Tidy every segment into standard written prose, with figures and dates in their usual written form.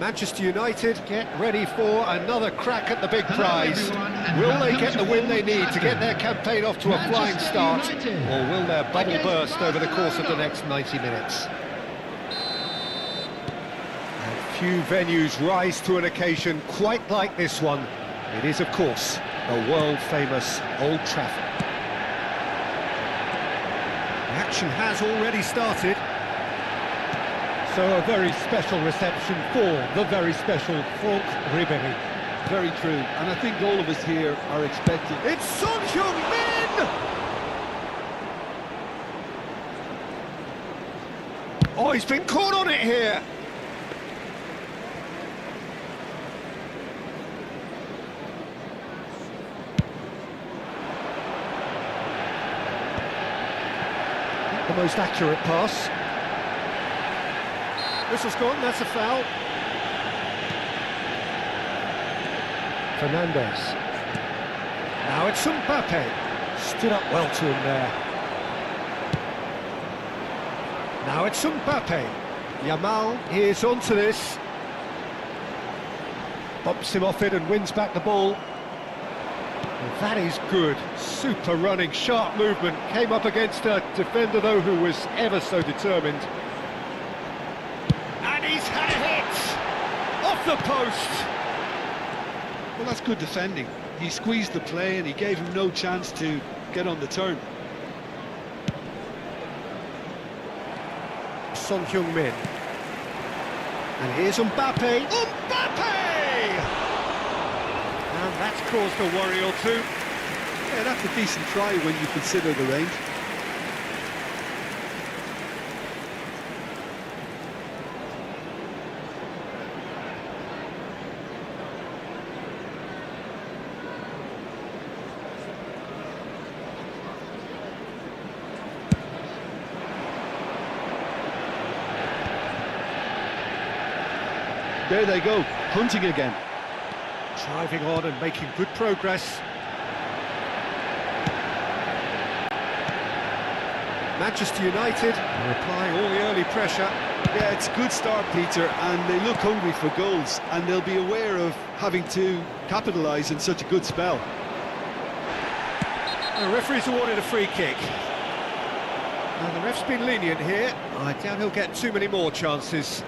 Manchester United get ready for another crack at the big prize. Will they get the win they need to get their campaign off to a flying start, or will their bubble burst over the course of the next 90 minutes? And few venues rise to an occasion quite like this one. It is, of course, the world-famous Old Trafford. The action has already started. So a very special reception for the very special Franck Ribéry. Very true, and I think all of us here are expecting... It's Son Heung-min! Oh, he's been caught on it here! Not the most accurate pass. Whistle's gone, that's a foul. Fernandez. Now it's Mbappe. Stood up well to him there. Now it's Mbappe. Yamal is onto this. Bumps him off it and wins back the ball. And that is good. Super running, sharp movement. Came up against a defender, though, who was ever so determined. He's had a hit! Off the post! Well, that's good defending. He squeezed the play and he gave him no chance to get on the turn. Son Heung-min. And here's Mbappe. Mbappe! And that's caused a worry or two. Yeah, that's a decent try when you consider the range. There they go, hunting again. Driving on and making good progress. Manchester United are applying all the early pressure. Yeah, it's a good start, Peter, and they look hungry for goals, and they'll be aware of having to capitalise in such a good spell. The referee's awarded a free kick. And the ref's been lenient here. I doubt he'll get too many more chances.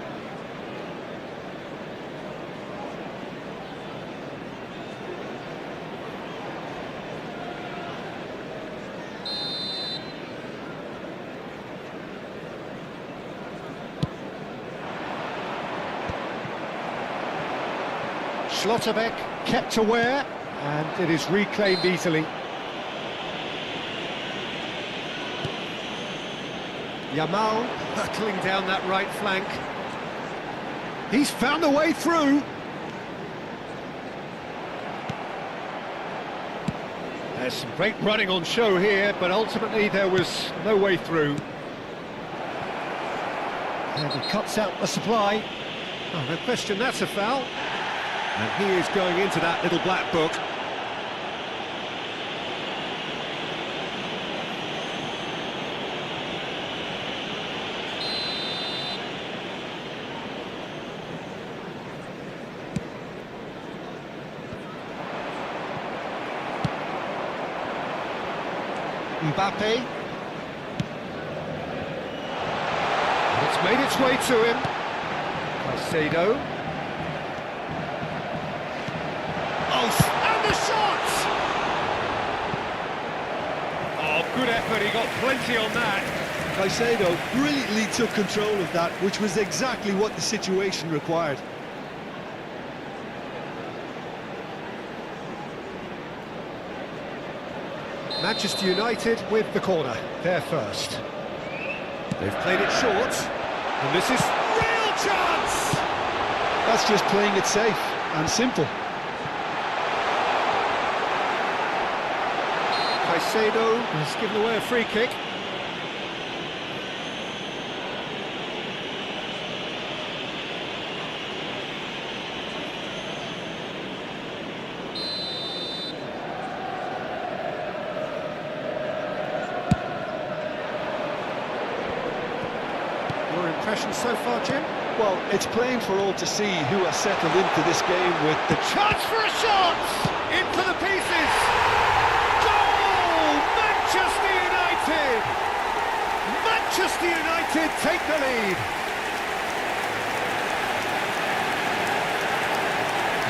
Schlotterbeck kept aware, and it is reclaimed easily. Yamal hurtling down that right flank. He's found a way through. There's some great running on show here, but ultimately there was no way through. And he cuts out the supply. Oh, no question, that's a foul. And he is going into that little black book. Mbappe. It's made its way to him. Caicedo. And the shot! Oh, good effort, he got plenty on that. Caicedo brilliantly took control of that, which was exactly what the situation required. Manchester United with the corner, they're first. They've played it short, and this is real chance! That's just playing it safe and simple. Caicedo has given away a free kick. Your impressions so far, Jim? Well, it's plain for all to see who has settled into this game with the Chance for a shot! In for the pieces! Goal! Manchester United! Manchester United take the lead!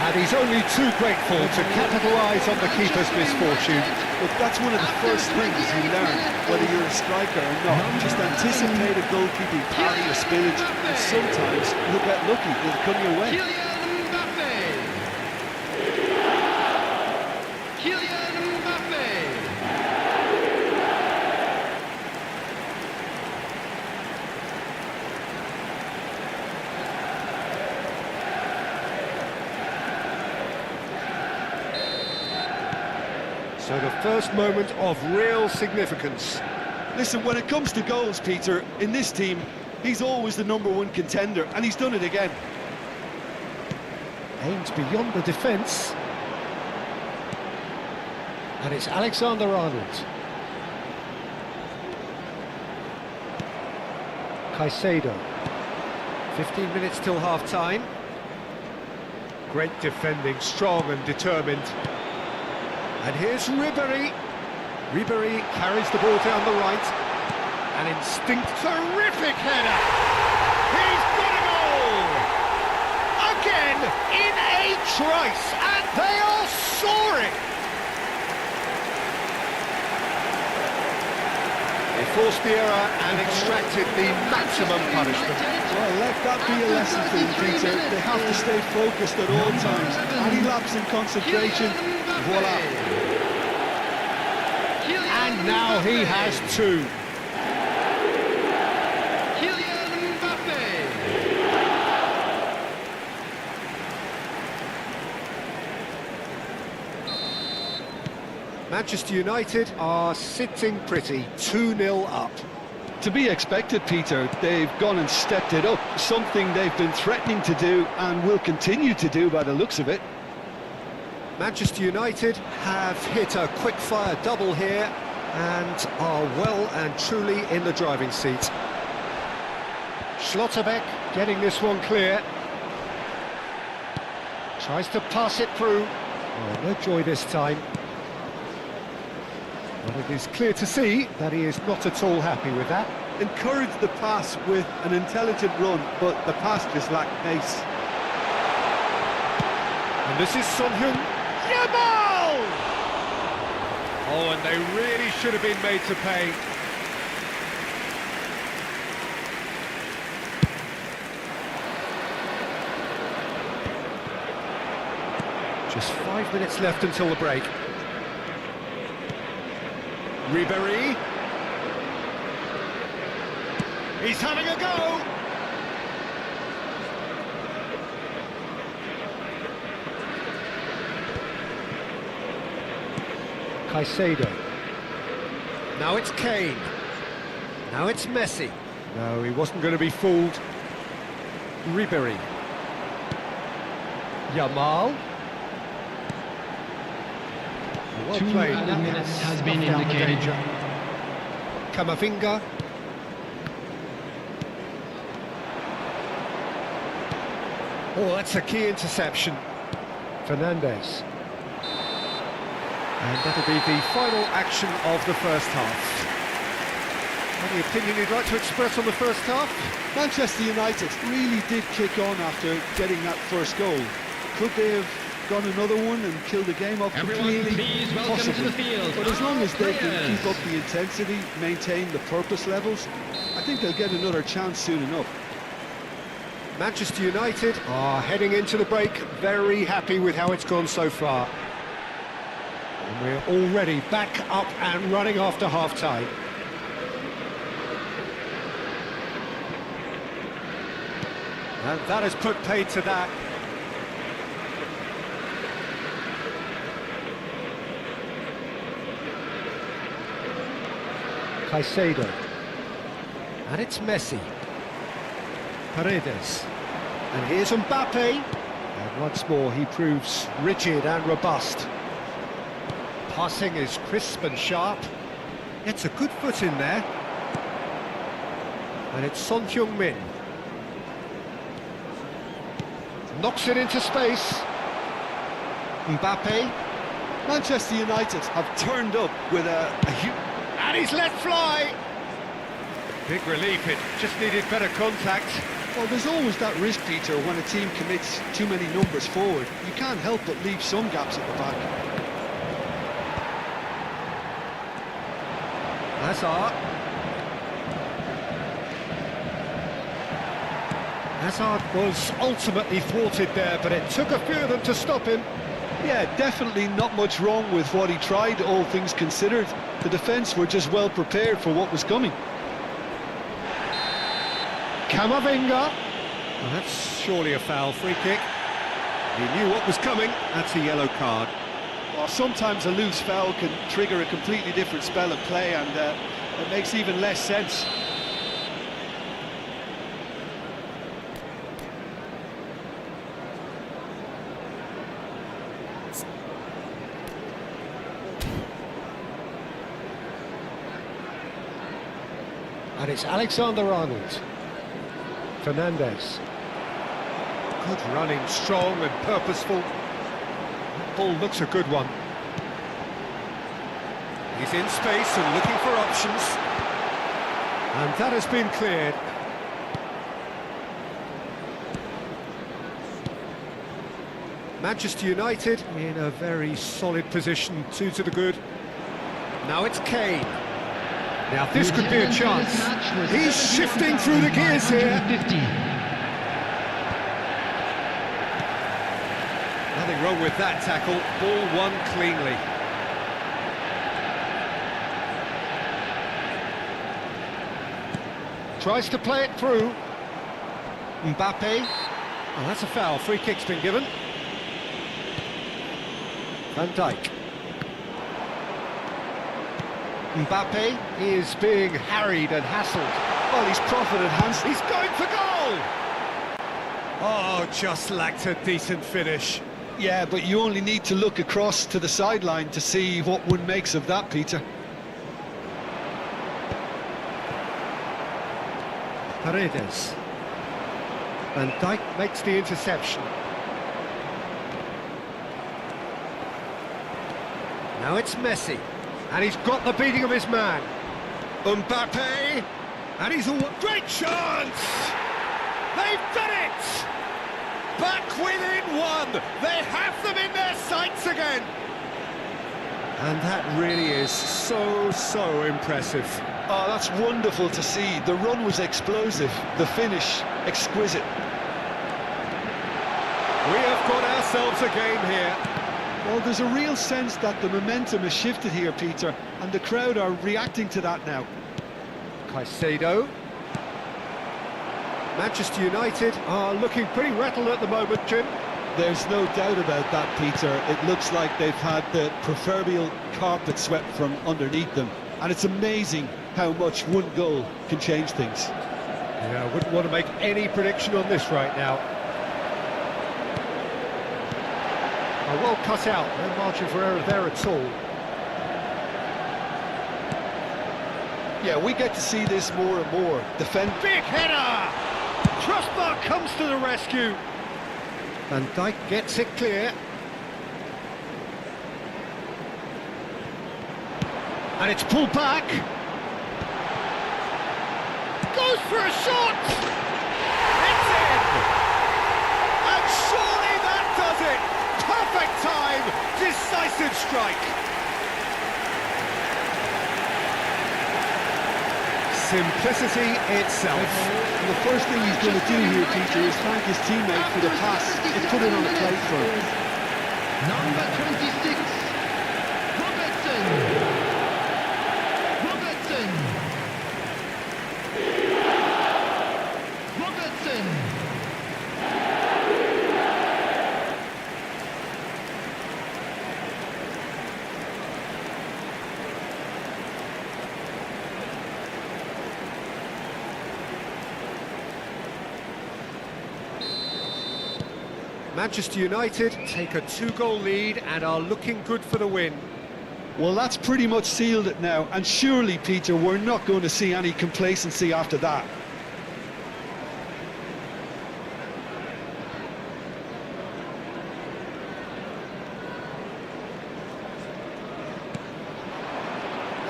And he's only too grateful to capitalise on the keeper's misfortune. Look, that's one of the first things you learn, whether you're a striker or not. Just anticipate a goalkeeping parry or spillage, and sometimes you'll get lucky, it'll come your way. So the first moment of real significance. Listen, when it comes to goals, Peter, in this team, he's always the #1 contender, and he's done it again. Aimed beyond the defence. And it's Alexander-Arnold. Caicedo. 15 minutes till half-time. Great defending, strong and determined. And here's Ribéry. Ribéry carries the ball down the right. An instinct, terrific header. He's got a goal! Again, in a trice, and they are soaring! They forced the error and extracted the maximum punishment. Well, let that be a lesson for them, Peter. They have to stay focused at all times. Any lapse in concentration, voila. And now he has two. Manchester United are sitting pretty, 2-0 up. To be expected, Peter. They've gone and stepped it up, something they've been threatening to do and will continue to do by the looks of it. Manchester United have hit a quick-fire double here and are well and truly in the driving seat. Schlotterbeck getting this one clear. Tries to pass it through. Oh, no joy this time. But it is clear to see that he is not at all happy with that. Encouraged the pass with an intelligent run, but the pass just lacked pace. And this is Son Heung-min! Oh, and they really should have been made to pay. Just 5 minutes left until the break. Ribéry. He's having a go! Caicedo. Now it's Kane. Now it's Messi. No, he wasn't going to be fooled. Ribéry. Yamal. Well played. 2 added minutes has been indicated. Camavinga. Oh, that's a key interception. Fernandes. And that'll be the final action of the first half. Any opinion you'd like to express on the first half? Manchester United really did kick on after getting that first goal. Could they have gone another one and killed the game off completely? Everyone, please welcome Possibly. to the field. But as long as they can Players. keep up the intensity, maintain the purpose levels, I think they'll get another chance soon enough. Manchester United are heading into the break very happy with how it's gone so far. And we're already back up and running after half-time. And that has put paid to that. Caicedo. And it's Messi. Paredes. And here's Mbappe. And once more he proves rigid and robust. Passing is crisp and sharp. It's a good foot in there. And it's Son Heung-min. Knocks it into space. Mbappe. Manchester United have turned up with a huge... And he's let fly. Big relief, it just needed better contact. Well, there's always that risk, Peter, when a team commits too many numbers forward. You can't help but leave some gaps at the back. Hazard was ultimately thwarted there, but it took a few of them to stop him. Yeah, definitely not much wrong with what he tried, all things considered. The defence were just well prepared for what was coming. Camavinga. Well, that's surely a foul, free kick. He knew what was coming. That's a yellow card. Well, sometimes a loose foul can trigger a completely different spell of play, and it makes even less sense. And it's Alexander-Arnold. Fernandez. Good running, strong and purposeful. That ball looks a good one. He's in space and looking for options. And that has been cleared. Manchester United in a very solid position, 2 to the good. Now it's Kane. Now this could be a chance. He's shifting through the gears here. Nothing wrong with that tackle. Ball won cleanly. Tries to play it through. Mbappe. Oh, that's a foul. Free kick's been given. Van Dijk. Mbappe is being harried and hassled. Well, he's profited handsomely. He's going for goal! Oh, just lacked a decent finish. Yeah, but you only need to look across to the sideline to see what one makes of that, Peter. Paredes. Van Dijk makes the interception. Now it's Messi. And he's got the beating of his man. Mbappe. And he's all... Great chance! They've done it! Back within 1. They have them in their sights again. And that really is so impressive. Oh, that's wonderful to see. The run was explosive. The finish, exquisite. We have got ourselves a game here. Well, there's a real sense that the momentum has shifted here, Peter, and the crowd are reacting to that now. Caicedo. Manchester United are looking pretty rattled at the moment, Jim. There's no doubt about that, Peter. It looks like they've had the proverbial carpet swept from underneath them. And it's amazing how much one goal can change things. Yeah, I wouldn't want to make any prediction on this right now. Oh, well cut out, no margin for error there at all. Yeah, we get to see this more and more. Big header! Crossbar comes to the rescue. Van Dijk gets it clear. And it's pulled back. Goes for a shot! It's in! And surely that does it! Perfect time! Decisive strike! Simplicity itself. And the first thing he's going to do here, Peter, is thank his teammate for the pass and put it on a plate for him. Number 26, Robertson. Manchester United take a 2-goal lead and are looking good for the win. Well, that's pretty much sealed it now, and surely, Peter, we're not going to see any complacency after that.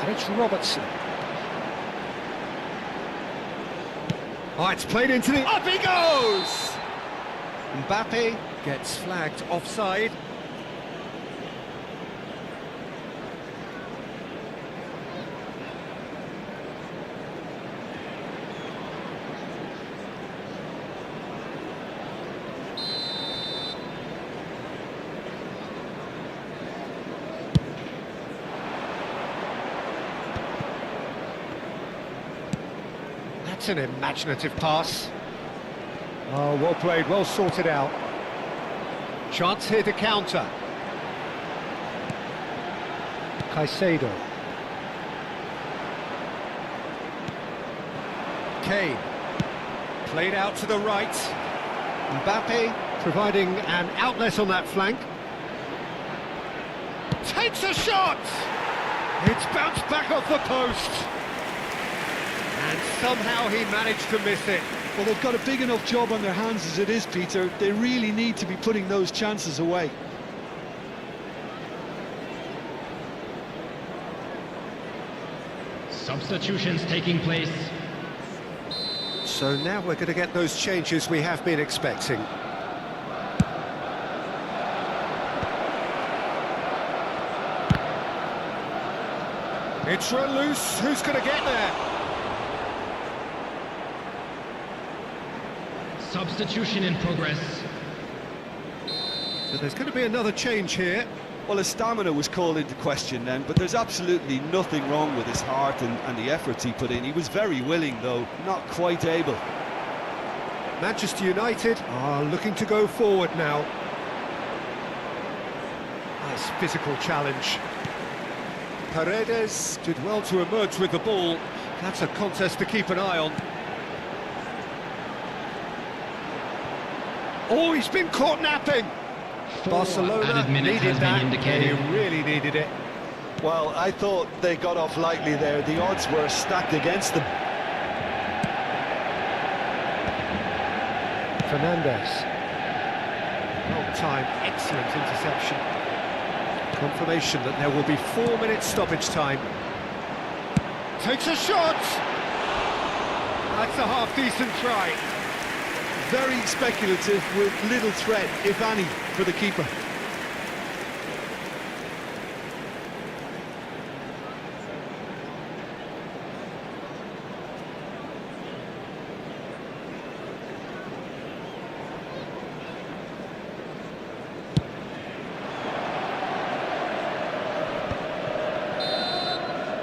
And it's Robertson. Oh, it's played into the... Up he goes! Mbappe gets flagged offside. That's an imaginative pass. Oh, well played, well sorted out. Chance here to counter. Caicedo. Kane. Played out to the right. Mbappe providing an outlet on that flank. Takes a shot! It's bounced back off the post. And somehow he managed to miss it. Well, they've got a big enough job on their hands as it is, Peter. They really need to be putting those chances away. Substitutions taking place. So now we're going to get those changes we have been expecting. It's run loose. Who's going to get there? Substitution in progress. So there's going to be another change here. Well, his stamina was called into question then, but there's absolutely nothing wrong with his heart and the efforts he put in. He was very willing, though, not quite able. Manchester United are looking to go forward now. Nice physical challenge. Paredes did well to emerge with the ball. That's a contest to keep an eye on. Oh, he's been caught napping. Barcelona needed that. They really needed it. Well, I thought they got off lightly there. The odds were stacked against them. Fernandes. Long time, excellent interception. Confirmation that there will be 4 minutes stoppage time. Takes a shot! That's a half-decent try. Very speculative with little threat, if any, for the keeper.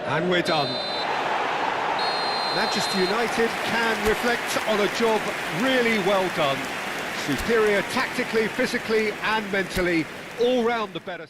And we're done. Manchester United can reflect on a job really well done. Superior tactically, physically and mentally, all round the better.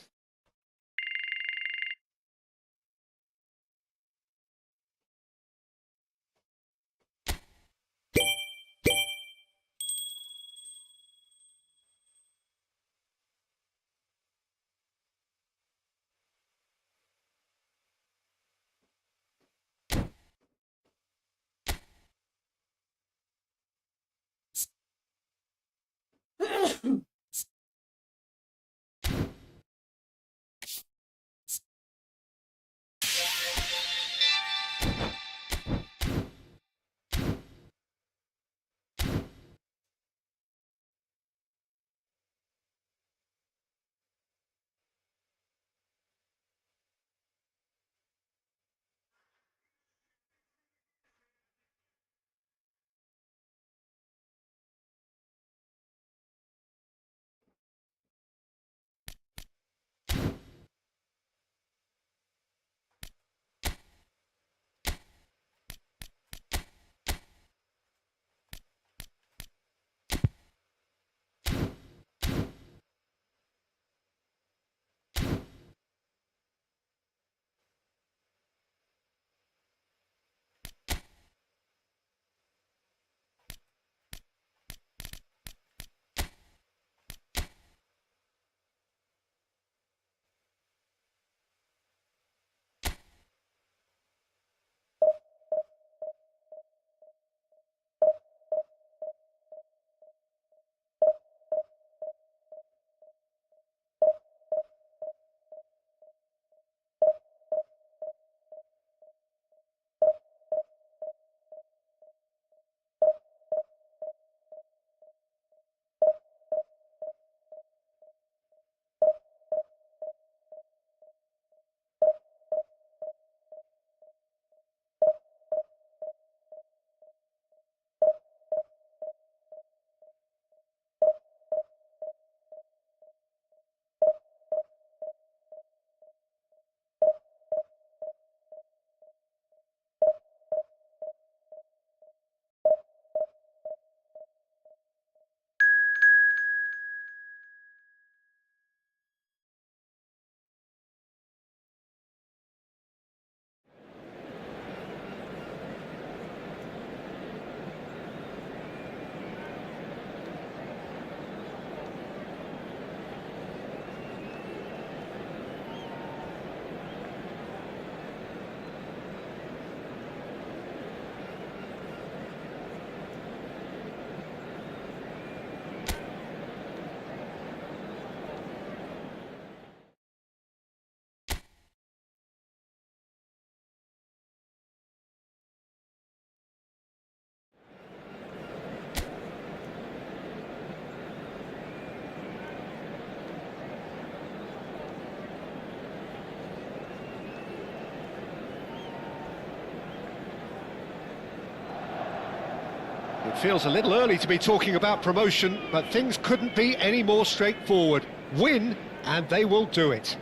It feels a little early to be talking about promotion, but things couldn't be any more straightforward. Win, and they will do it.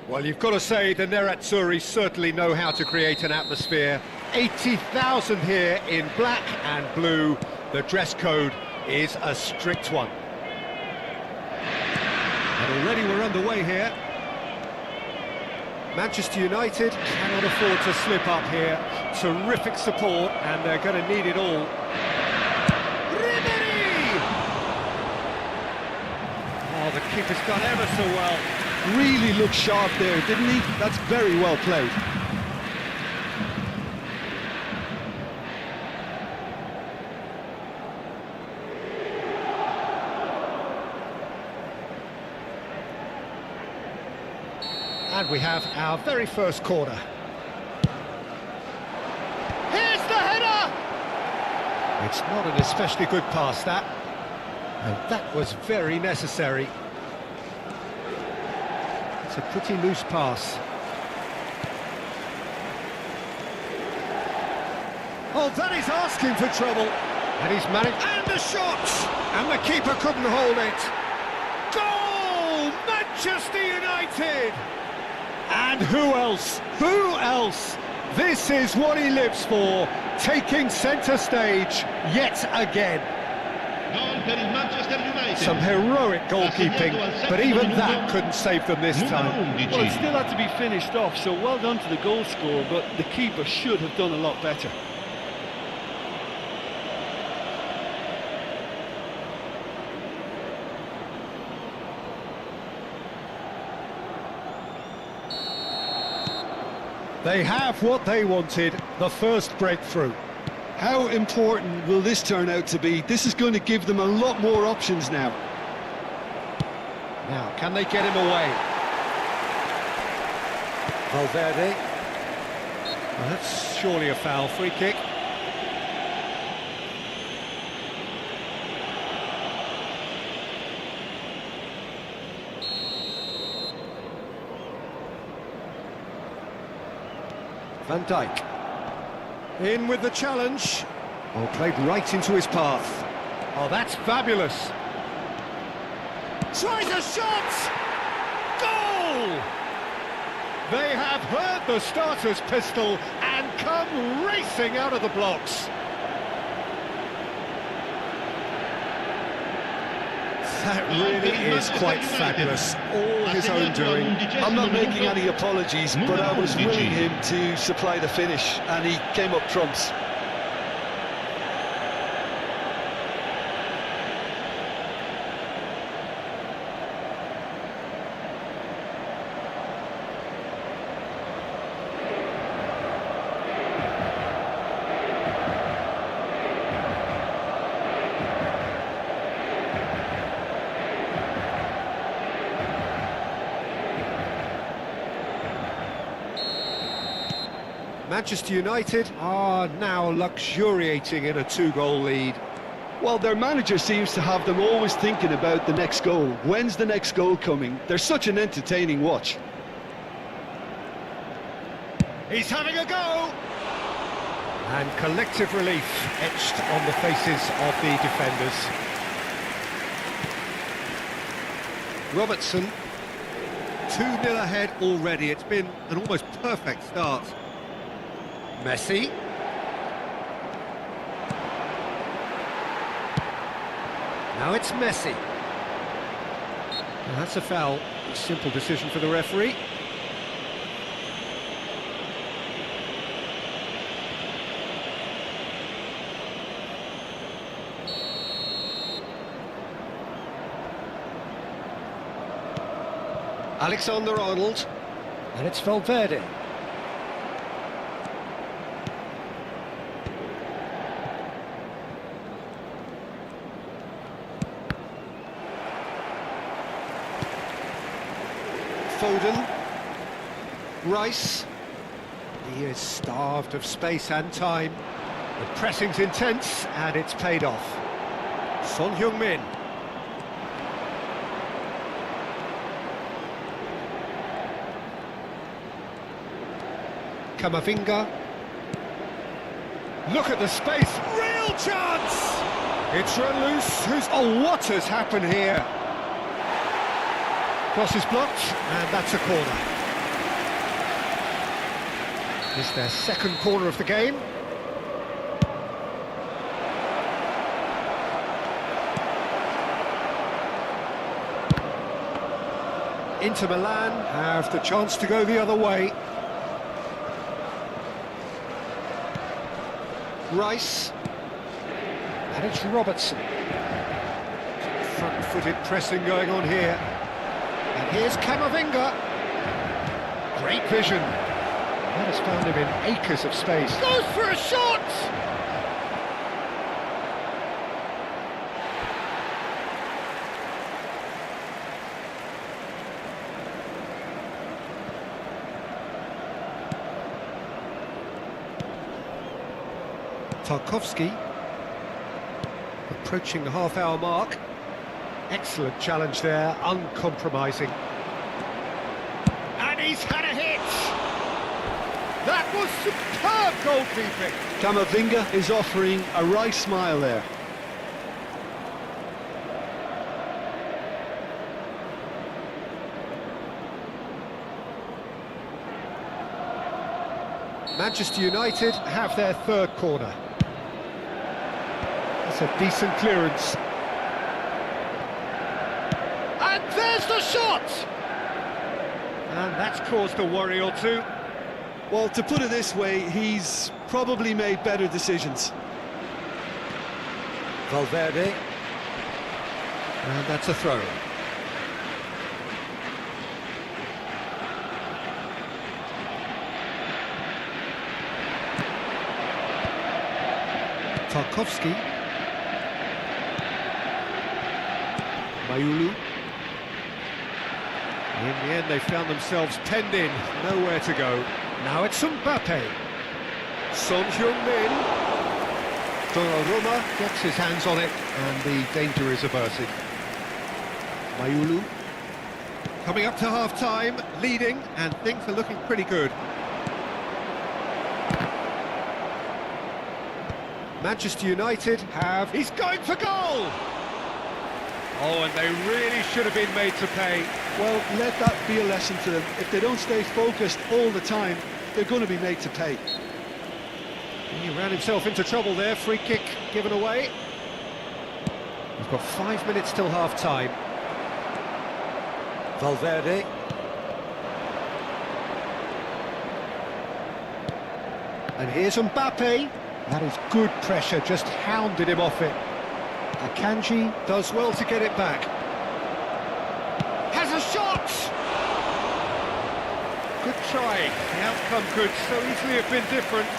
Well, you've got to say the Nerazzurri certainly know how to create an atmosphere. 80,000 here in black and blue. The dress code is a strict one. And already we're underway here. Manchester United cannot afford to slip up here. Terrific support, and they're going to need it all. Ribery! Oh, the keeper's done ever so well. Really looked sharp there, didn't he? That's very well played. And we have our very first corner. Here's the header! It's not an especially good pass, that. And that was very necessary. It's a pretty loose pass. Oh, that is asking for trouble. And he's managed... And the shot! And the keeper couldn't hold it. Goal! Manchester United! And who else? Who else? This is what he lives for, taking centre stage yet again. Some heroic goalkeeping, but even that couldn't save them this time. Well, it still had to be finished off, so well done to the goal scorer, but the keeper should have done a lot better. They have what they wanted, the first breakthrough. How important will this turn out to be? This is going to give them a lot more options now. Now, can they get him away? Valverde. Well, that's surely a foul. Free kick. Van Dijk. In with the challenge. Oh, played right into his path. Oh, that's fabulous. Tries a shot! Goal! They have heard the starter's pistol and come racing out of the blocks. That really is quite fabulous. All his own doing. I'm not making any apologies, but I was willing him to supply the finish, and he came up trumps. Manchester United are now luxuriating in a two-goal lead. Well, their manager seems to have them always thinking about the next goal. When's the next goal coming? They're such an entertaining watch. He's having a go! And collective relief etched on the faces of the defenders. Robertson, 2-0 ahead already. It's been an almost perfect start. Messi. Now it's Messi. Well, that's a foul. Simple decision for the referee. Alexander-Arnold. And it's Valverde. Foden, Rice, he is starved of space and time. The pressing's intense and it's paid off. Son Heung-min. Camavinga. Look at the space, real chance! It's run loose, oh, what has happened here? Cross is blocked, and that's a corner. It's their second corner of the game. Inter Milan have the chance to go the other way. Rice, and it's Robertson. Front-footed pressing going on here. And here's Camavinga. Great vision. That has found him in acres of space. Goes for a shot! Tarkowski, approaching the half-hour mark. Excellent challenge there, uncompromising. And he's had a hit! That was superb goalkeeping! Camavinga is offering a wry smile there. Manchester United have their third corner. That's a decent clearance. And there's the shot! And that's caused a worry or two. Well, to put it this way, he's probably made better decisions. Valverde. And that's a throw. Tarkowski. Mayulu. In the end, they found themselves penned in, nowhere to go. Now it's Mbappe. Son Heung-min. Donnarumma gets his hands on it, and the danger is averted. Mayulu. Coming up to half-time, leading, and things are looking pretty good. Manchester United have... He's going for goal! Oh, and they really should have been made to pay. Well, let that be a lesson to them. If they don't stay focused all the time, they're going to be made to pay. He ran himself into trouble there, free kick given away. We've got 5 minutes till half-time. Valverde. And here's Mbappe. That is good pressure, just hounded him off it. Akanji does well to get it back. Has a shot! Good try. The outcome could so easily have been different.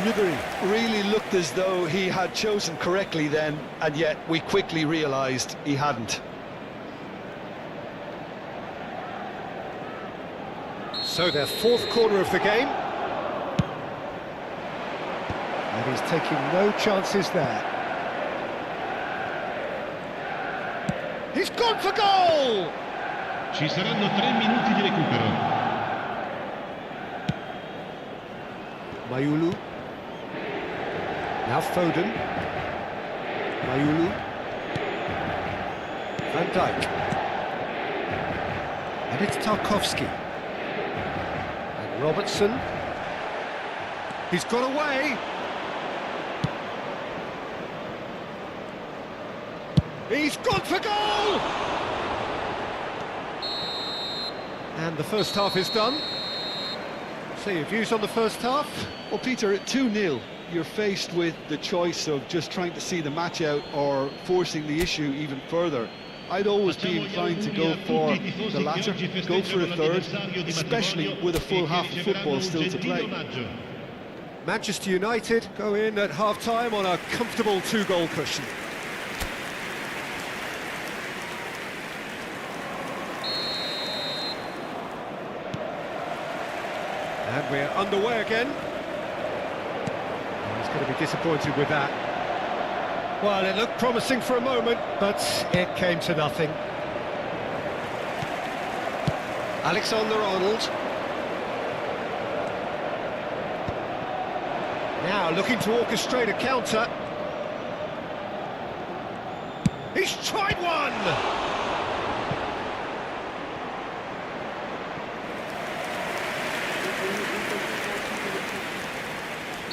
Ribery really looked as though he had chosen correctly then, and yet we quickly realised he hadn't. So their fourth corner of the game. And he's taking no chances there. He's gone for goal! Ci saranno 3 minuti di recupero. Mayulu. Now Foden. Mayulu. Van Dijk. And it's Tarkowski. And Robertson. He's got away. He's gone for goal! And the first half is done. So your views on the first half? Well, Peter, at 2-0, you're faced with the choice of just trying to see the match out or forcing the issue even further. I'd always be inclined to go for the latter, go for a third, especially with a full half of football still to play. Manchester United go in at half-time on a comfortable 2-goal cushion. And we're underway again. He's going to be disappointed with that. Well, it looked promising for a moment, but it came to nothing. Alexander-Arnold. Now looking to orchestrate a counter. He's tried one!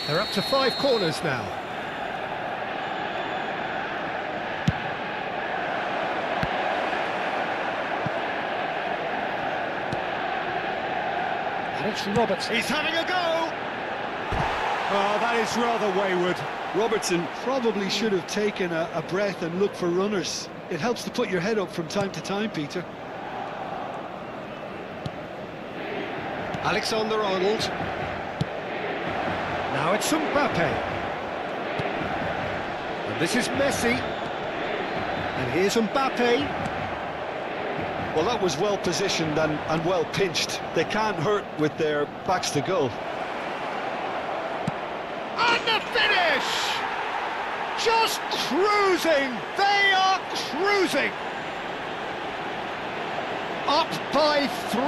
They're up to 5 corners now. And it's Robertson. He's having a go! Oh, that is rather wayward. Robertson probably should have taken a breath and looked for runners. It helps to put your head up from time to time, Peter. Alexander-Arnold. Now it's Mbappe. And this is Messi. And here's Mbappe. Well, that was well positioned and well pinched. They can't hurt with their backs to goal. And the finish! Just cruising! They are cruising! Up by 3.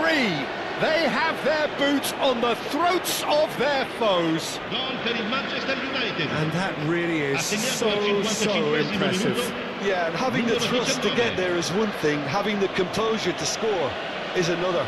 They have their boots on the throats of their foes. Gol per il Manchester United. And that really is so impressive. Yeah, and having the thrust to get there is one thing, having the composure to score is another.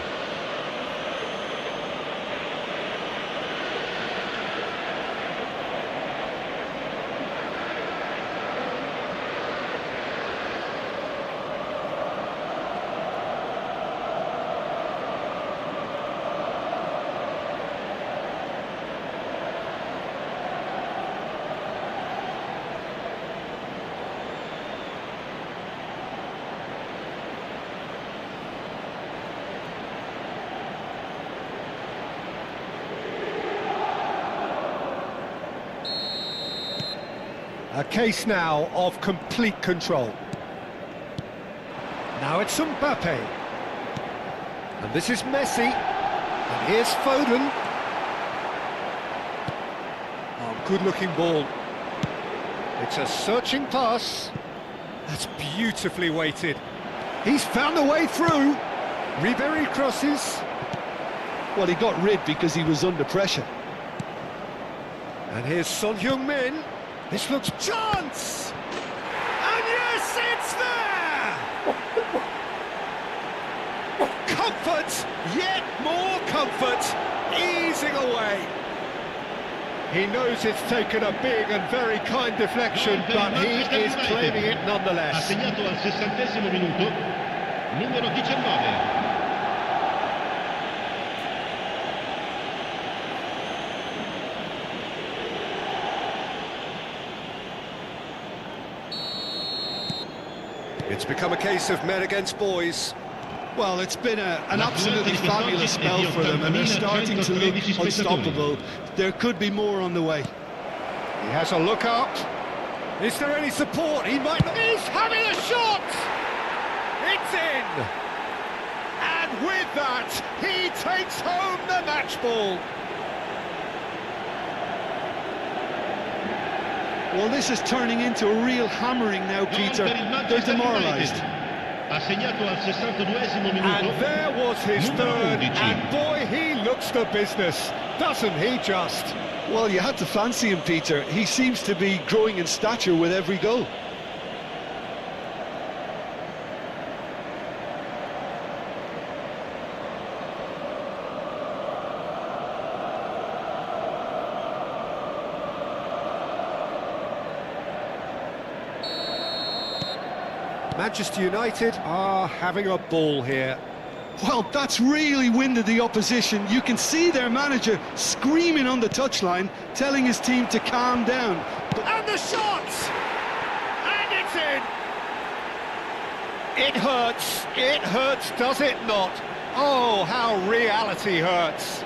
A case now of complete control. Now it's Mbappe. And this is Messi. And here's Foden. Oh, good-looking ball. It's a searching pass. That's beautifully weighted. He's found a way through. Ribéry crosses. Well, he got rid because he was under pressure. And here's Son Heung-min. This looks chance! And yes, it's there! Comfort, yet more comfort, easing away. He knows it's taken a big and very kind deflection, but he is claiming it nonetheless. Ha segnato al 60° minuto, numero 19. It's become a case of men against boys. Well, it's been an absolutely fabulous spell for them, and they're starting to look unstoppable. There could be more on the way. He has a look up. Is there any support? He might not. He's having a shot! It's in! And with that, he takes home the match ball. Well, this is turning into a real hammering now, Peter. They're demoralised. Ha segnato al 62° minuto. And there was his third, and boy, he looks the business, doesn't he just? Well, you had to fancy him, Peter. He seems to be growing in stature with every goal. Manchester United are having a ball here. Well, that's really winded the opposition. You can see their manager screaming on the touchline, telling his team to calm down. And the shot! And it's in! It hurts, does it not? Oh, how reality hurts.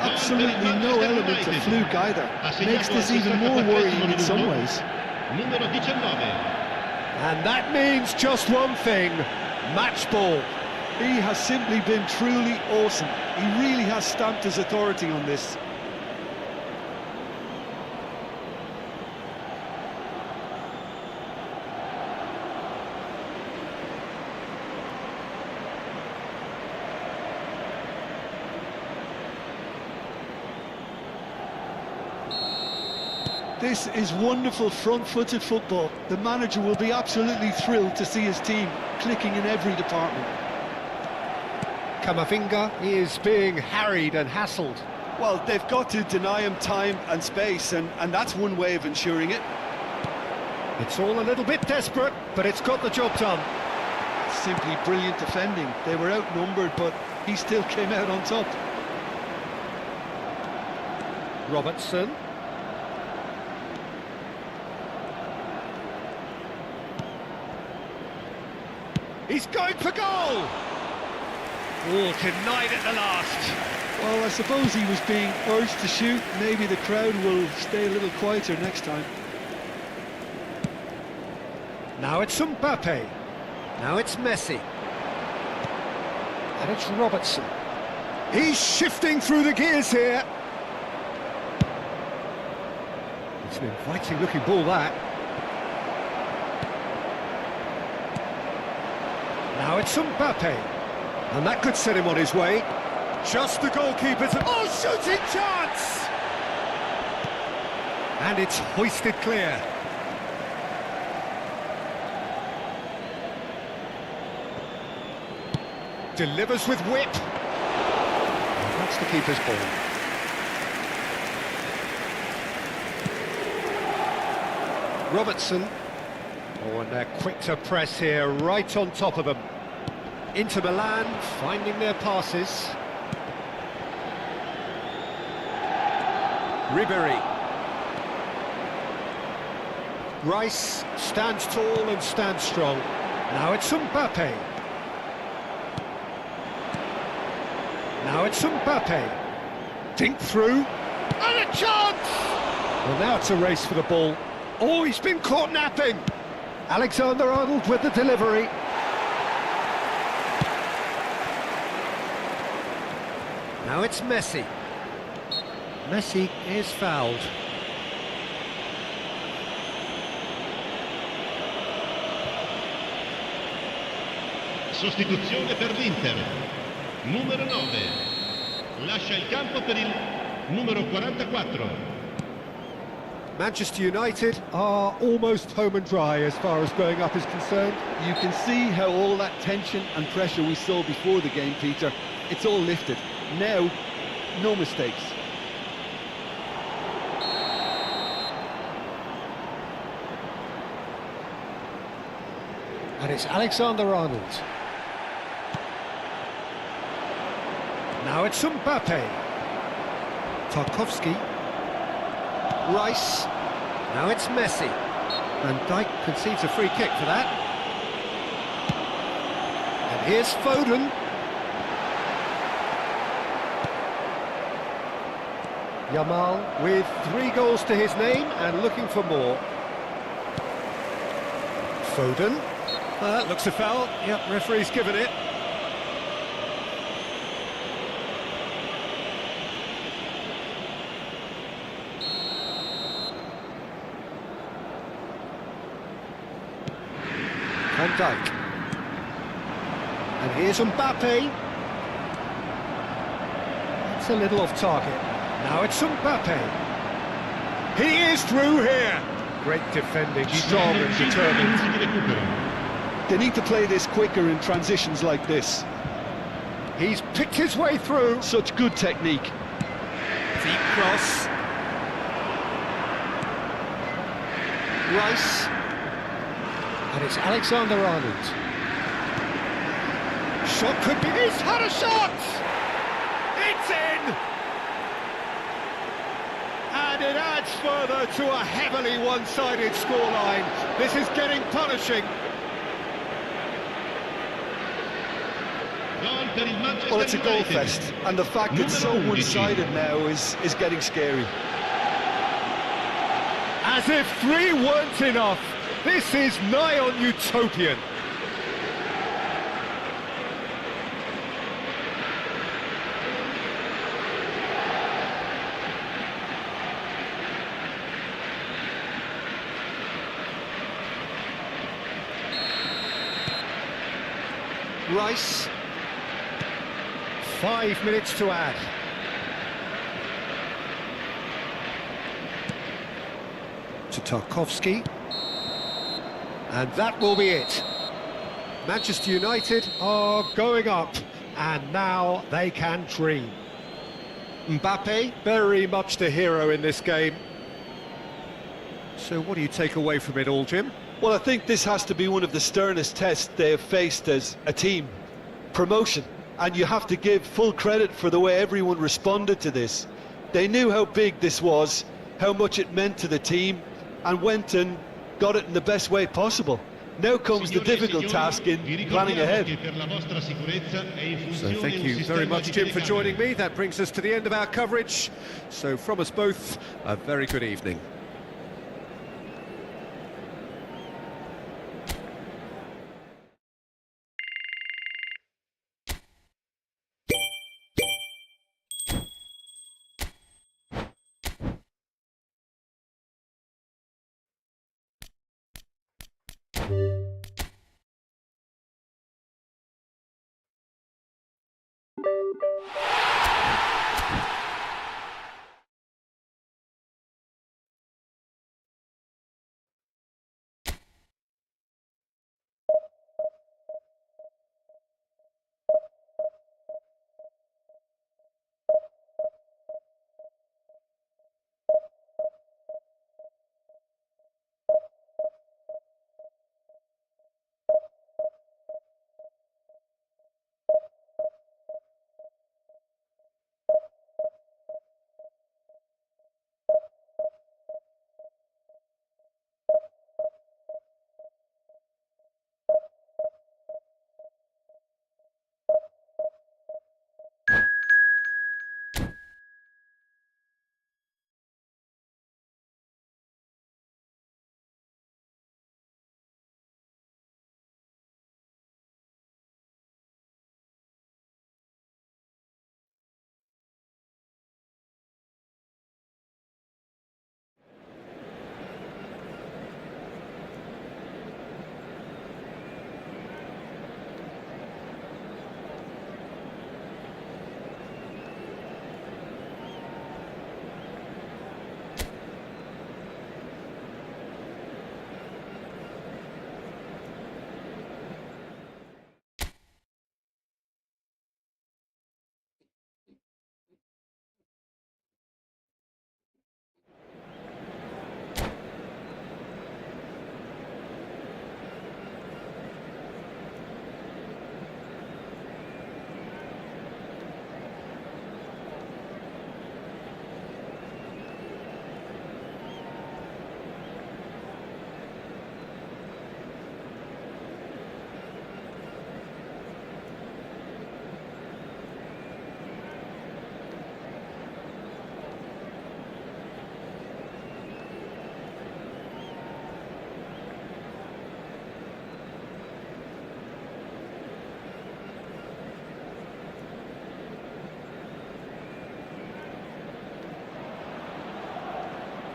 Absolutely no element of fluke either. Makes this even more worrying in some ways. Numero 19. And that means just one thing, match ball. He has simply been truly awesome. He really has stamped his authority on this. This is wonderful front-footed football. The manager will be absolutely thrilled to see his team clicking in every department. Camavinga is being harried and hassled. Well, they've got to deny him time and space, and that's one way of ensuring it. It's all a little bit desperate, but it's got the job done. Simply brilliant defending. They were outnumbered, but he still came out on top. Robertson. He's going for goal! Oh, denied at the last. Well, I suppose he was being urged to shoot. Maybe the crowd will stay a little quieter next time. Now it's Mbappe. Now it's Messi. And it's Robertson. He's shifting through the gears here. It's an inviting looking ball, that. Now it's Mbappe. And that could set him on his way. Just the goalkeeper's... Oh, shooting chance! And it's hoisted clear. Delivers with whip. That's the keeper's ball. Robertson. Oh, and they're quick to press here, right on top of them. Inter Milan finding their passes. Ribéry. Rice stands tall and stands strong. Now it's Mbappe. Now it's Mbappe. Dink through. And a chance! Well, now it's a race for the ball. Oh, he's been caught napping. Alexander-Arnold with the delivery. Now it's Messi. Messi is fouled. Sostituzione per l'Inter. Numero 9. Lascia il campo per il numero 44. Manchester United are almost home and dry as far as going up is concerned. You can see how all that tension and pressure we saw before the game, Peter, it's all lifted. Now, no mistakes. And it's Alexander-Arnold. Now it's Mbappe. Tarkowski. Rice. Now it's Messi. And Dijk concedes a free kick for that. And here's Foden. Yamal with 3 goals to his name and looking for more. Foden. That looks a foul. Yep, referee's given it. Van Dijk. And here's Mbappe. It's a little off target. Now it's Mbappe. He is through here. Great defending, strong and determined. They need to play this quicker in transitions like this. He's picked his way through. Such good technique. Deep cross. Rice. And it's Alexander-Arnold. Shot could be... He's had a shot! It's in! And it adds further to a heavily one-sided scoreline. This is getting punishing. Well, it's a goal fest, and the fact it's so one-sided now is getting scary. As if 3 weren't enough, this is nigh on utopian. Rice. 5 minutes to add. Tarkowski. And that will be it. Manchester United are going up, and now they can dream. Mbappe, very much the hero in this game. So what do you take away from it all, Jim? Well, I think this has to be one of the sternest tests they have faced as a team. Promotion. And you have to give full credit for the way everyone responded to this. They knew how big this was, how much it meant to the team, and went and got it in the best way possible. Now comes the difficult task in planning ahead. So thank you very much, Jim, for joining me. That brings us to the end of our coverage. So from us both, a very good evening.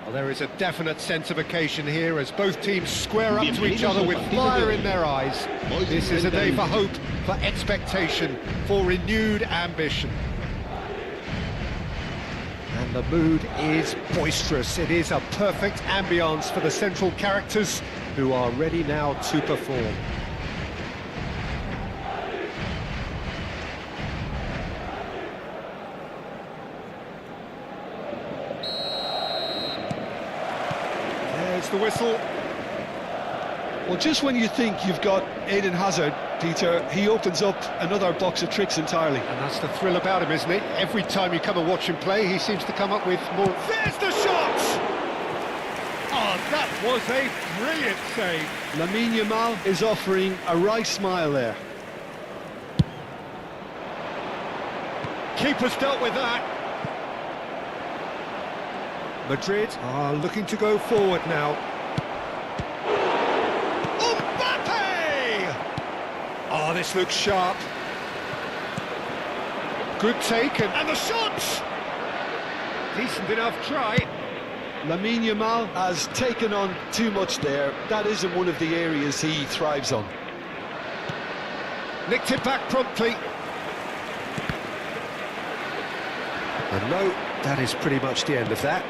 Well, there is a definite sense of occasion here as both teams square up to each other with fire in their eyes. This is a day for hope, for expectation, for renewed ambition. And the mood is boisterous. It is a perfect ambience for the central characters who are ready now to perform. There's the whistle. Well, just when you think you've got Eden Hazard, Peter, he opens up another box of tricks entirely. And that's the thrill about him, isn't it? Every time you come and watch him play, he seems to come up with more... There's the shot! Oh, that was a brilliant save. Lamine Yamal is offering a wry smile there. Keeper's dealt with that. Madrid are looking to go forward now. Mbappe! Oh, this looks sharp. Good take, and the shot! Decent enough try. Lamine Yamal has taken on too much there. That isn't one of the areas he thrives on. Nicked it back promptly. And no, that is pretty much the end of that.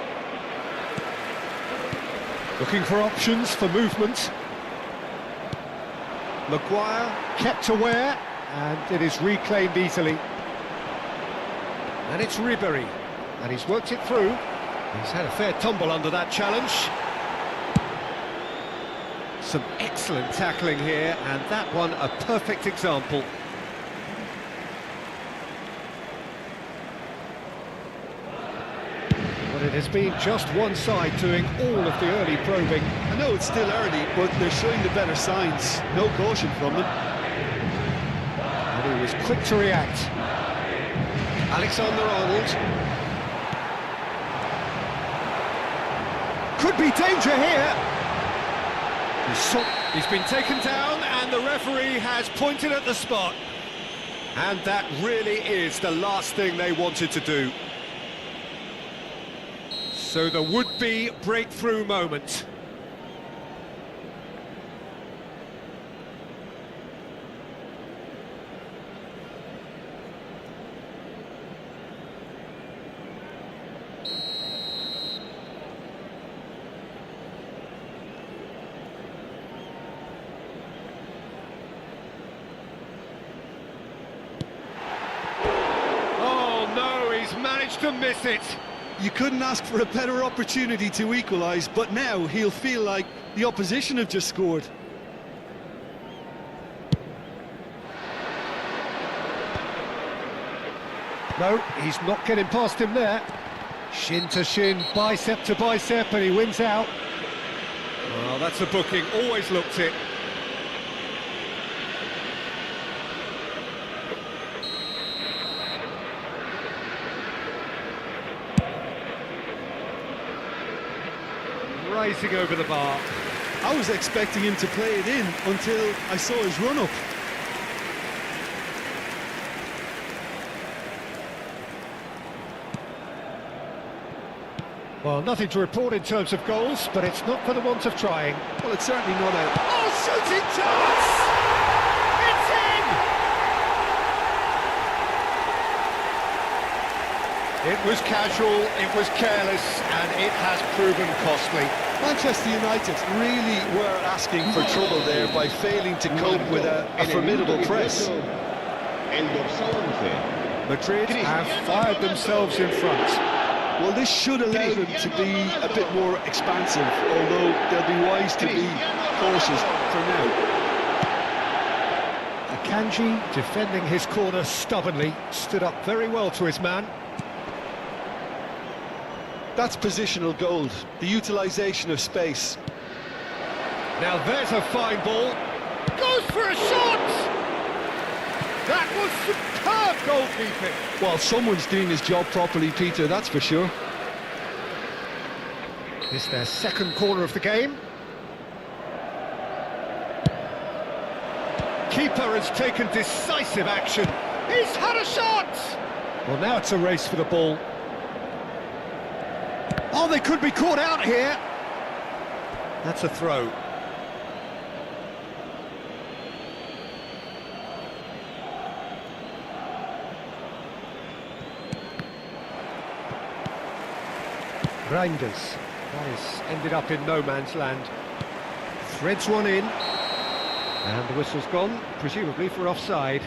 Looking for options for movement. Maguire kept aware, and it is reclaimed easily. And it's Ribery, and he's worked it through. He's had a fair tumble under that challenge. Some excellent tackling here, and that one a perfect example. But it has been just one side doing all of the early probing. I know it's still early, but they're showing the better signs. No caution from them. And he was quick to react. Alexander-Arnold. Could be danger here. He's been taken down, and the referee has pointed at the spot. And that really is the last thing they wanted to do. So the would-be breakthrough moment. Oh no, he's managed to miss it. You couldn't ask for a better opportunity to equalise, but now he'll feel like the opposition have just scored. No, he's not getting past him there. Shin to shin, bicep to bicep, and he wins out. Well, that's a booking, always looked it. Rising over the bar. I was expecting him to play it in until I saw his run-up. Well, nothing to report in terms of goals, but it's not for the want of trying. Well, it's certainly not out. Oh, shooting chance! It's in! It was casual, it was careless, and it has proven costly. Manchester United really were asking for trouble there by failing to cope with a formidable press. Madrid have fired themselves in front. Well, this should allow them to be a bit more expansive, although they'll be wise to be cautious for now. Akanji, defending his corner stubbornly, stood up very well to his man. That's positional gold, the utilisation of space. Now there's a fine ball. Goes for a shot! That was superb goalkeeping. Well, someone's doing his job properly, Peter, that's for sure. This is their second corner of the game. Keeper has taken decisive action. He's had a shot! Well, now it's a race for the ball. Oh, they could be caught out here. That's a throw. Reinders. That has ended up in no man's land. Threads one in. And the whistle's gone, presumably for offside.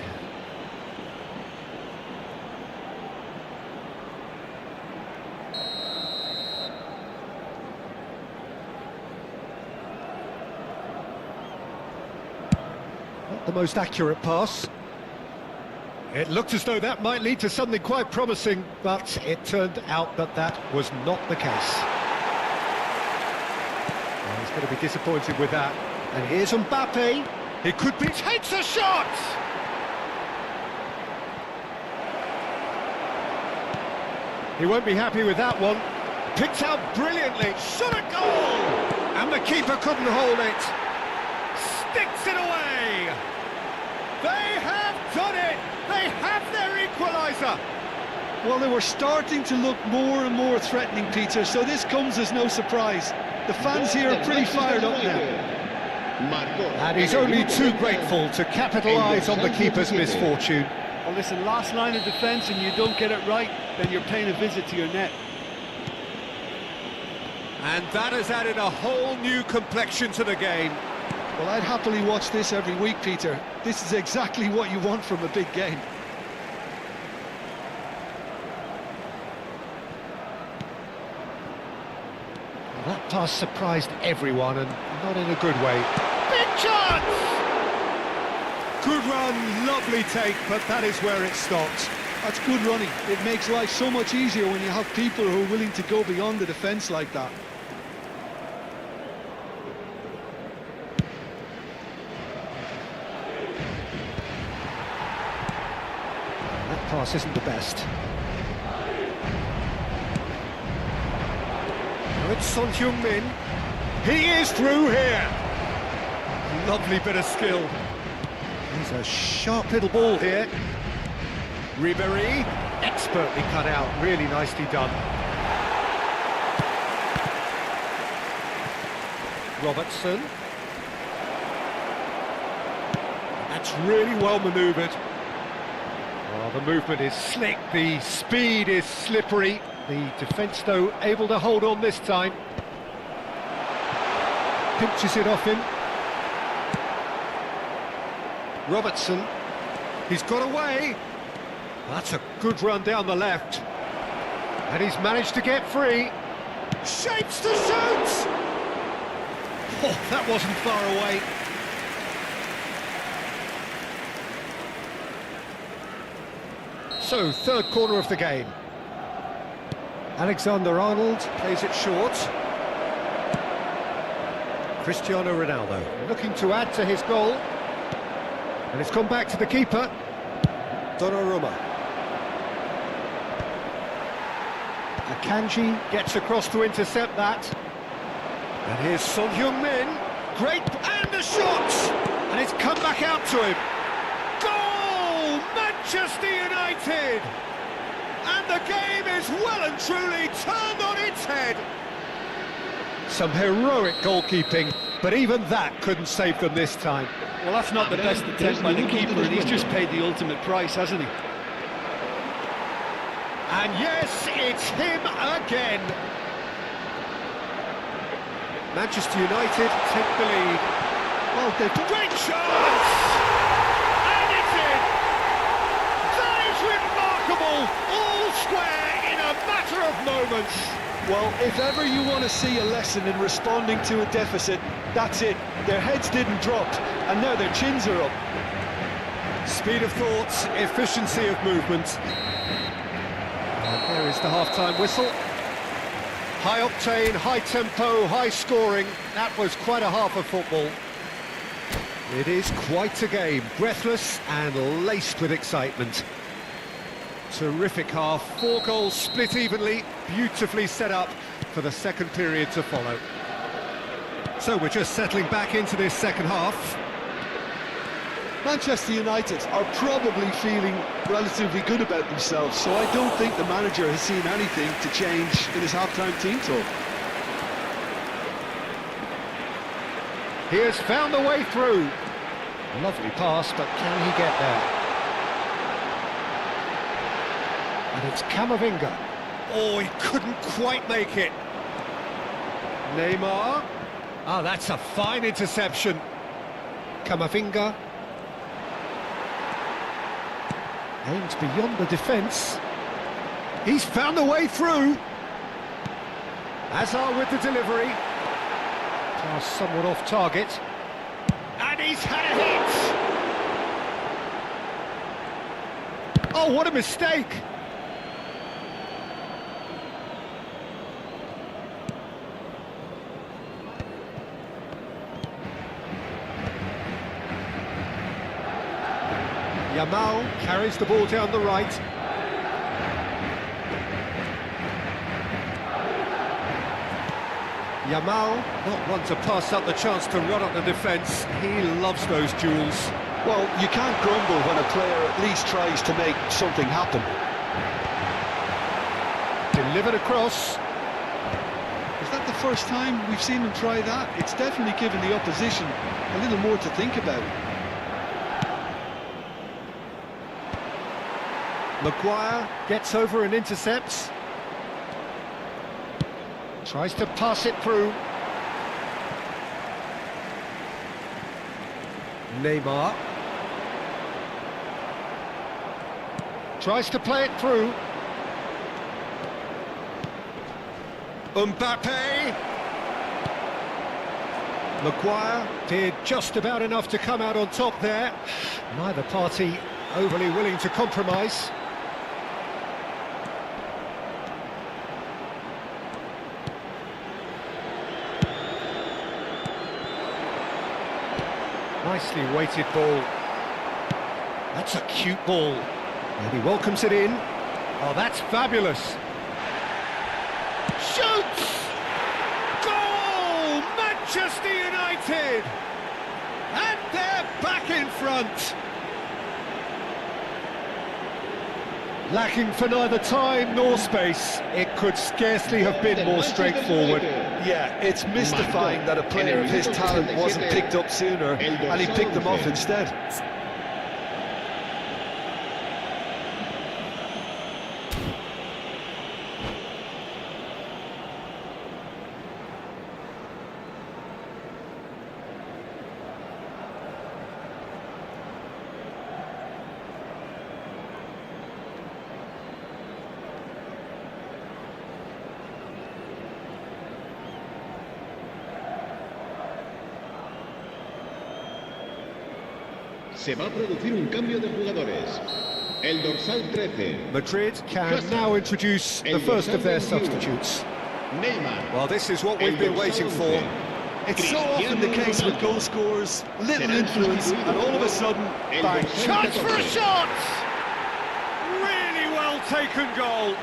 Not the most accurate pass. It looked as though that might lead to something quite promising, but it turned out that that was not the case. Well, he's going to be disappointed with that. And here's Mbappe. It could be... Takes a shot! He won't be happy with that one. Picked out brilliantly. Shot a goal! And the keeper couldn't hold it. Sticks it away! They have done it! They have their equaliser! Well, they were starting to look more and more threatening, Peter, so this comes as no surprise. The fans here are pretty fired up now. And he's only too grateful to capitalise on the keeper's misfortune. Well, listen, last line of defence and you don't get it right, then you're paying a visit to your net. And that has added a whole new complexion to the game. Well, I'd happily watch this every week, Peter. This is exactly what you want from a big game. That pass surprised everyone, and not in a good way. Big chance! Good run, lovely take, but that is where it stopped. That's good running. It makes life so much easier when you have people who are willing to go beyond the defence like that. That pass isn't the best. Now it's Son Heung-min. He is through here. Lovely bit of skill. There's a sharp little ball here. Ribéry, expertly cut out, really nicely done. Robertson. That's really well manoeuvred. Oh, the movement is slick, the speed is slippery. The defence, though, able to hold on this time. Pinches it off him. Robertson. He's got away. That's a good run down the left. And he's managed to get free. Shapes to shoot! Oh, that wasn't far away. So, third quarter of the game. Alexander-Arnold plays it short. Cristiano Ronaldo looking to add to his goal. And it's gone back to the keeper. Donnarumma. Akanji gets across to intercept that. And here's Son Heung-min. Great, and a shot! And it's come back out to him. Goal! Manchester United! And the game is well and truly turned on its head. Some heroic goalkeeping, but even that couldn't save them this time. Well, that's not the best attempt by the keeper, and he's just paid the ultimate price, hasn't he? And yes, it's him again. Manchester United take the lead. Well, they've... Great chance! And it's in! That is remarkable! All square in a matter of moments. Well, if ever you want to see a lesson in responding to a deficit, that's it. Their heads didn't drop, and now their chins are up. Speed of thought, efficiency of movement. And there is the half-time whistle. High octane, high tempo, high scoring. That was quite a half of football. It is quite a game, breathless and laced with excitement. Terrific half, 4 goals split evenly, beautifully set up for the second period to follow. So we're just settling back into this second half. Manchester United are probably feeling relatively good about themselves, so I don't think the manager has seen anything to change in his half-time team talk. He has found the way through. Lovely pass, but can he get there? And it's Camavinga. Oh, he couldn't quite make it. Neymar. Ah, that's a fine interception. Camavinga. Aims beyond the defence. He's found a way through. Hazard with the delivery. Pass somewhat off target. And he's had a hit. Oh, what a mistake. Yamal carries the ball down the right. Yamal, not one to pass up the chance to run up the defence. He loves those duels. Well, you can't grumble when a player at least tries to make something happen. Delivered across. Is that the first time we've seen him try that? It's definitely given the opposition a little more to think about. Maguire gets over and intercepts. Tries to pass it through. Neymar. Tries to play it through. Mbappe. Maguire did just about enough to come out on top there. Neither party overly willing to compromise. Nicely weighted ball. That's a cute ball. And he welcomes it in. Oh, that's fabulous. Shoots! Goal! Manchester United! And they're back in front. Lacking for neither time nor space. It could scarcely have been more straightforward. Yeah, it's mystifying that a player of his talent wasn't picked up sooner, and he picked them off instead. Se va a producir un cambio de jugadores. El dorsal 13. Madrid can now introduce the first of their substitutes. Neymar. Well, this is what we've been waiting for. It's so often the case with goal scorers, little influence, and all of a sudden, bang. Chance for a shot! Really well taken goal.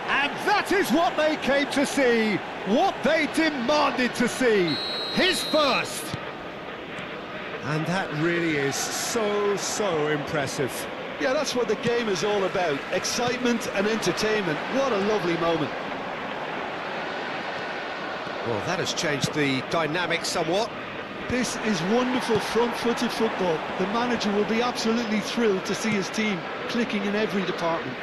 And that is what they came to see, what they demanded to see. His first. And that really is so impressive. Yeah, that's what the game is all about. Excitement and entertainment. What a lovely moment. Well, that has changed the dynamic somewhat. This is wonderful front-footed football. The manager will be absolutely thrilled to see his team clicking in every department.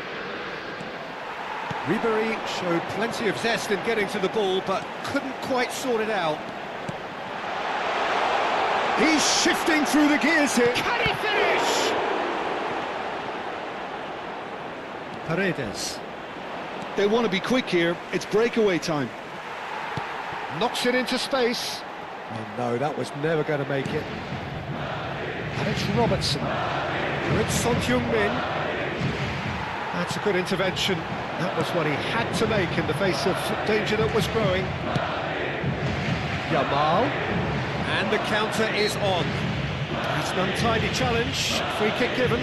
Ribéry showed plenty of zest in getting to the ball, but couldn't quite sort it out. He's shifting through the gears here. Can he finish? Paredes. They want to be quick here. It's breakaway time. Knocks it into space. Oh no, that was never going to make it. And it's Robertson. Here it's Son Heung-min. That's a good intervention. That was what he had to make in the face of danger that was growing. Yamal. And the counter is on. It's an untidy challenge. Free kick given.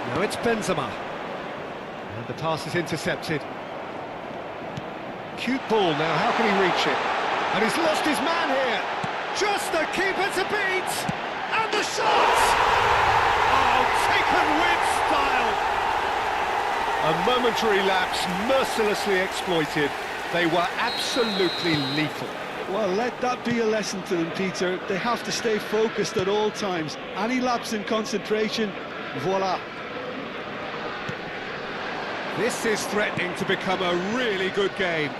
Now it's Benzema. And the pass is intercepted. Cute ball now, how can he reach it? And he's lost his man here. Just the keeper to beat! And the shot! Oh, taken with style! A momentary lapse, mercilessly exploited. They were absolutely lethal. Well, let that be a lesson to them, Peter. They have to stay focused at all times. Any lapse in concentration, voila. This is threatening to become a really good game.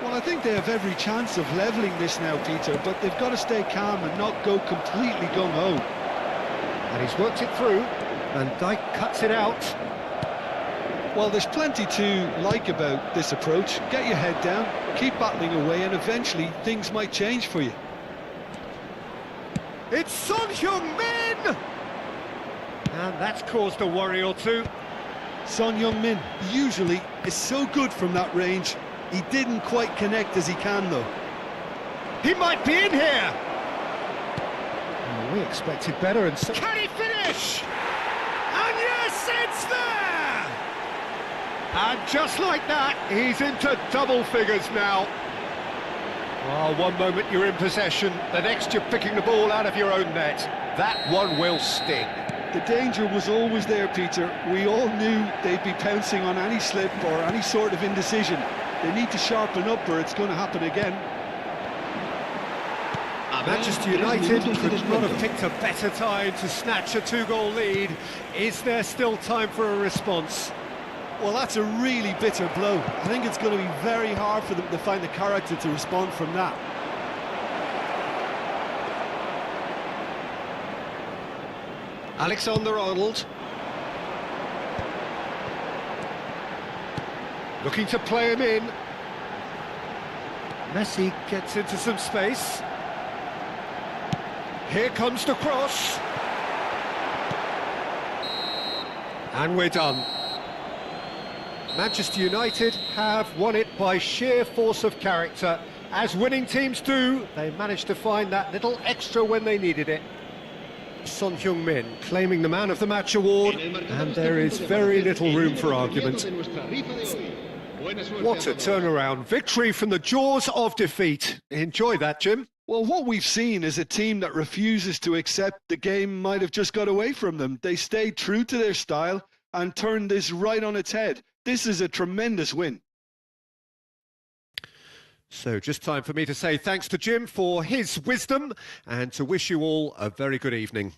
Well, I think they have every chance of levelling this now, Peter, but they've got to stay calm and not go completely gung-ho. And he's worked it through. Van Dijk cuts it out. Well, there's plenty to like about this approach. Get your head down, keep battling away, and eventually things might change for you. It's Son Heung-min! And that's caused a worry or two. Son Heung-min usually is so good from that range. He didn't quite connect as he can, though. He might be in here! Oh, we expected better and so... Can he finish? And yes, it's there! And just like that, he's into double figures now. Oh, one moment you're in possession, the next you're picking the ball out of your own net. That one will sting. The danger was always there, Peter. We all knew they'd be pouncing on any slip or any sort of indecision. They need to sharpen up or it's going to happen again. Manchester United could not have picked a better time to snatch a 2-goal lead. Is there still time for a response? Well, that's a really bitter blow. I think it's going to be very hard for them to find the character to respond from that. Alexander-Arnold. Looking to play him in. Messi gets into some space. Here comes the cross. And we're done. Manchester United have won it by sheer force of character. As winning teams do, they managed to find that little extra when they needed it. Son Heung-min claiming the Man of the Match award, and there is very little room for argument. What a turnaround. Victory from the jaws of defeat. Enjoy that, Jim. Well, what we've seen is a team that refuses to accept the game might have just got away from them. They stayed true to their style and turned this right on its head. This is a tremendous win. So just time for me to say thanks to Jim for his wisdom and to wish you all a very good evening.